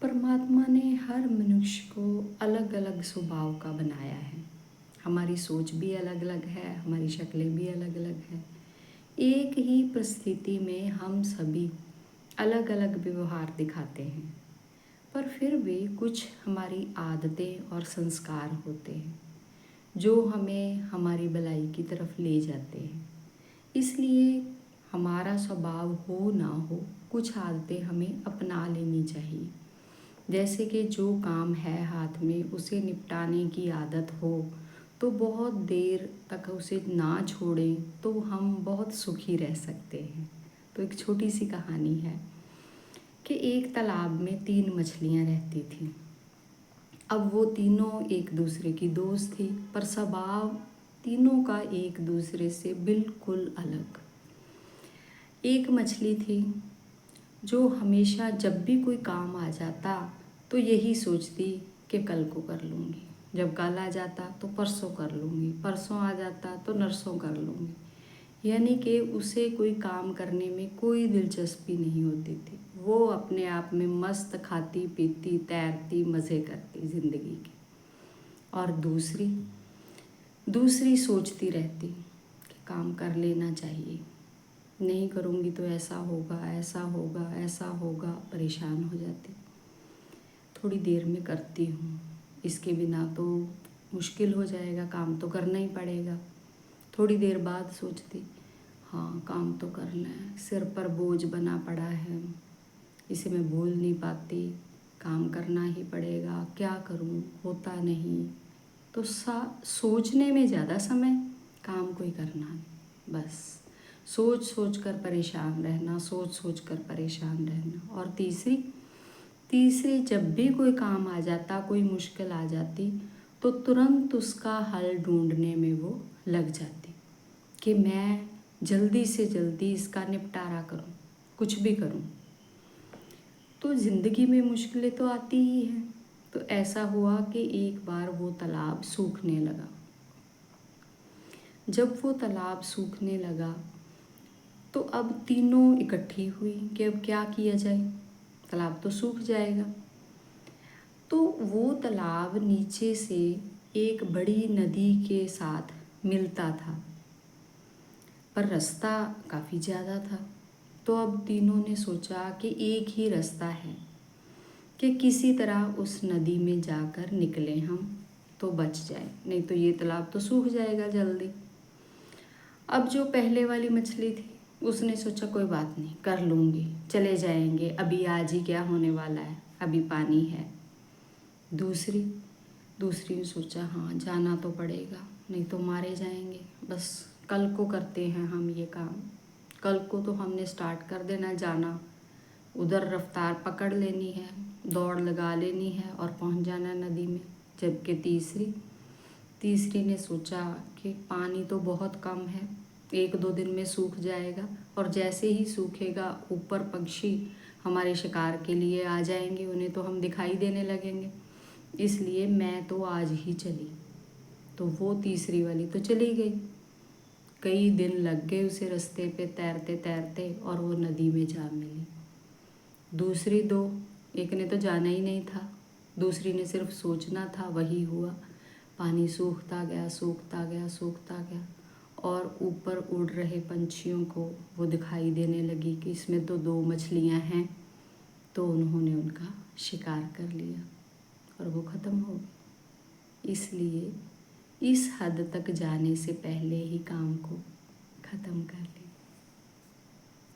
परमात्मा ने हर मनुष्य को अलग अलग स्वभाव का बनाया है। हमारी सोच भी अलग अलग है, हमारी शक्लें भी अलग अलग हैं। एक ही परिस्थिति में हम सभी अलग अलग व्यवहार दिखाते हैं, पर फिर भी कुछ हमारी आदतें और संस्कार होते हैं जो हमें हमारी भलाई की तरफ ले जाते हैं। इसलिए हमारा स्वभाव हो ना हो, कुछ आदतें हमें अपना लेनी चाहिए। जैसे कि जो काम है हाथ में उसे निपटाने की आदत हो तो बहुत देर तक उसे ना छोड़ें तो हम बहुत सुखी रह सकते हैं। तो एक छोटी सी कहानी है कि एक तालाब में 3 मछलियाँ रहती थीं। अब वो तीनों एक दूसरे की दोस्त थी, पर स्वभाव तीनों का एक दूसरे से बिल्कुल अलग। एक मछली थी जो हमेशा जब भी कोई काम आ जाता तो यही सोचती कि कल को कर लूँगी, जब कल आ जाता तो परसों कर लूँगी, परसों आ जाता तो नरसों कर लूँगी। यानी कि उसे कोई काम करने में कोई दिलचस्पी नहीं होती थी। वो अपने आप में मस्त खाती पीती तैरती मज़े करती ज़िंदगी के। और दूसरी दूसरी सोचती रहती कि काम कर लेना चाहिए, नहीं करूँगी तो ऐसा होगा ऐसा होगा ऐसा होगा, परेशान हो जाती। थोड़ी देर में करती हूँ, इसके बिना तो मुश्किल हो जाएगा, काम तो करना ही पड़ेगा। थोड़ी देर बाद सोचती, हाँ काम तो करना है, सिर पर बोझ बना पड़ा है, इसे मैं भूल नहीं पाती, काम करना ही पड़ेगा, क्या करूँ, होता नहीं। तो सोचने में ज़्यादा समय, काम कोई करना नहीं, बस सोच सोच कर परेशान रहना, सोच सोच कर परेशान रहना। और तीसरी जब भी कोई काम आ जाता, कोई मुश्किल आ जाती तो तुरंत उसका हल ढूंढने में वो लग जाती कि मैं जल्दी से जल्दी इसका निपटारा करूं, कुछ भी करूं। तो ज़िंदगी में मुश्किलें तो आती ही हैं। तो ऐसा हुआ कि एक बार वो तालाब सूखने लगा। जब वो तालाब सूखने लगा तो अब तीनों इकट्ठी हुई कि अब क्या किया जाए, तालाब तो सूख जाएगा। तो वो तालाब नीचे से एक बड़ी नदी के साथ मिलता था, पर रास्ता काफ़ी ज़्यादा था। तो अब तीनों ने सोचा कि एक ही रास्ता है कि किसी तरह उस नदी में जाकर निकलें हम, तो बच जाए, नहीं तो ये तालाब तो सूख जाएगा जल्दी। अब जो पहले वाली मछली थी उसने सोचा कोई बात नहीं, कर लूँगी, चले जाएंगे, अभी आज ही क्या होने वाला है, अभी पानी है। दूसरी ने सोचा हाँ जाना तो पड़ेगा, नहीं तो मारे जाएंगे, बस कल को करते हैं हम ये काम, कल को तो हमने स्टार्ट कर देना जाना, उधर रफ्तार पकड़ लेनी है, दौड़ लगा लेनी है और पहुंच जाना नदी में। जबकि तीसरी ने सोचा कि पानी तो बहुत कम है, 1-2 दिन में सूख जाएगा, और जैसे ही सूखेगा ऊपर पक्षी हमारे शिकार के लिए आ जाएंगे, उन्हें तो हम दिखाई देने लगेंगे, इसलिए मैं तो आज ही चली। तो वो तीसरी वाली तो चली गई। कई दिन लग गए उसे रास्ते पे तैरते तैरते और वो नदी में जा मिली। दूसरी दो, एक ने तो जाना ही नहीं था, दूसरी ने सिर्फ सोचना था, वही हुआ। पानी सूखता गया सूखता गया सूखता गया, और ऊपर उड़ रहे पंछियों को वो दिखाई देने लगी कि इसमें तो 2 मछलियाँ हैं। तो उन्होंने उनका शिकार कर लिया और वो ख़त्म हो गई। इसलिए इस हद तक जाने से पहले ही काम को